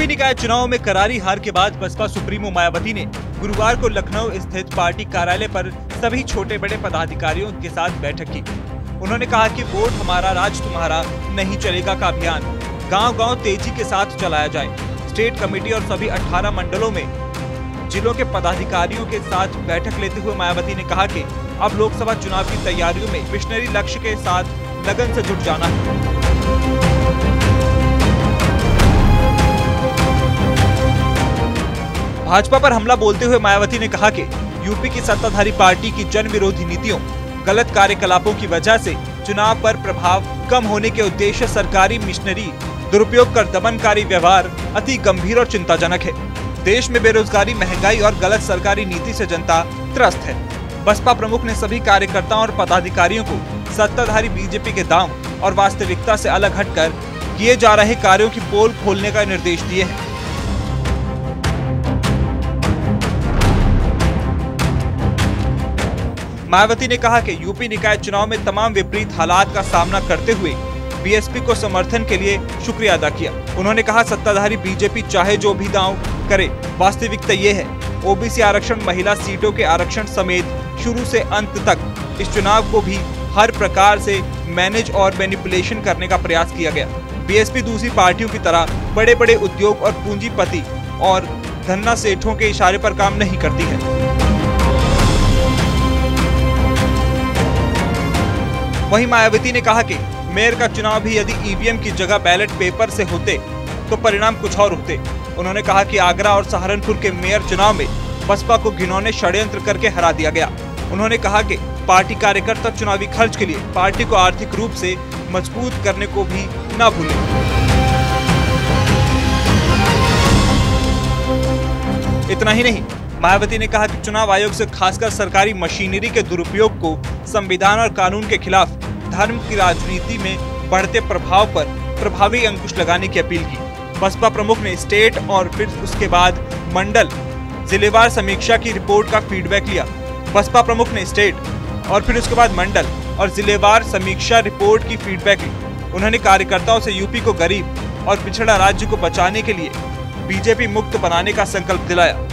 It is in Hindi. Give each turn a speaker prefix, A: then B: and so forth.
A: यूपी निकाय चुनाव में करारी हार के बाद बसपा सुप्रीमो मायावती ने गुरुवार को लखनऊ स्थित पार्टी कार्यालय पर सभी छोटे बड़े पदाधिकारियों के साथ बैठक की। उन्होंने कहा कि वोट हमारा राज तुम्हारा नहीं चलेगा का अभियान गांव-गांव तेजी के साथ चलाया जाए। स्टेट कमेटी और सभी 18 मंडलों में जिलों के पदाधिकारियों के साथ बैठक लेते हुए मायावती ने कहा कि अब लोकसभा चुनाव की तैयारियों में मिशनरी लक्ष्य के साथ लगन से जुट जाना है। भाजपा पर हमला बोलते हुए मायावती ने कहा कि यूपी की सत्ताधारी पार्टी की जन विरोधी नीतियों, गलत कार्यकलापों की वजह से चुनाव पर प्रभाव कम होने के उद्देश्य सरकारी मिशनरी दुरुपयोग कर दमनकारी व्यवहार अति गंभीर और चिंताजनक है। देश में बेरोजगारी, महंगाई और गलत सरकारी नीति से जनता त्रस्त है। बसपा प्रमुख ने सभी कार्यकर्ताओं और पदाधिकारियों को सत्ताधारी बीजेपी के दांव और वास्तविकता से अलग हटकर किए जा रहे कार्यों की पोल खोलने का निर्देश दिए हैं। मायावती ने कहा कि यूपी निकाय चुनाव में तमाम विपरीत हालात का सामना करते हुए बीएसपी को समर्थन के लिए शुक्रिया अदा किया। उन्होंने कहा सत्ताधारी बीजेपी चाहे जो भी दांव करे, वास्तविकता ये है ओबीसी आरक्षण, महिला सीटों के आरक्षण समेत शुरू से अंत तक इस चुनाव को भी हर प्रकार से मैनेज और मैनिपुलेशन करने का प्रयास किया गया। बीएसपी दूसरी पार्टियों की तरह बड़े बड़े उद्योग और पूंजीपति और धन्ना सेठों के इशारे पर काम नहीं करती है। वहीं मायावती ने कहा कि मेयर का चुनाव भी यदि ईवीएम की जगह बैलेट पेपर से होते तो परिणाम कुछ और होते। उन्होंने कहा कि आगरा और सहारनपुर के मेयर चुनाव में बसपा को घिनौने षड्यंत्र करके हरा दिया गया। उन्होंने कहा कि पार्टी कार्यकर्ता चुनावी खर्च के लिए पार्टी को आर्थिक रूप से मजबूत करने को भी न भूलें। इतना ही नहीं, मायावती ने कहा कि चुनाव आयोग से खासकर सरकारी मशीनरी के दुरुपयोग को संविधान और कानून के खिलाफ धर्म की राजनीति में बढ़ते प्रभाव पर प्रभावी अंकुश लगाने की अपील की। बसपा प्रमुख ने स्टेट और फिर उसके बाद मंडल जिलेवार समीक्षा की रिपोर्ट का फीडबैक लिया। बसपा प्रमुख ने स्टेट और फिर उसके बाद मंडल और जिलेवार समीक्षा रिपोर्ट की फीडबैक ली। उन्होंने कार्यकर्ताओं से यूपी को गरीब और पिछड़ा राज्य को बचाने के लिए बीजेपी मुक्त बनाने का संकल्प दिलाया।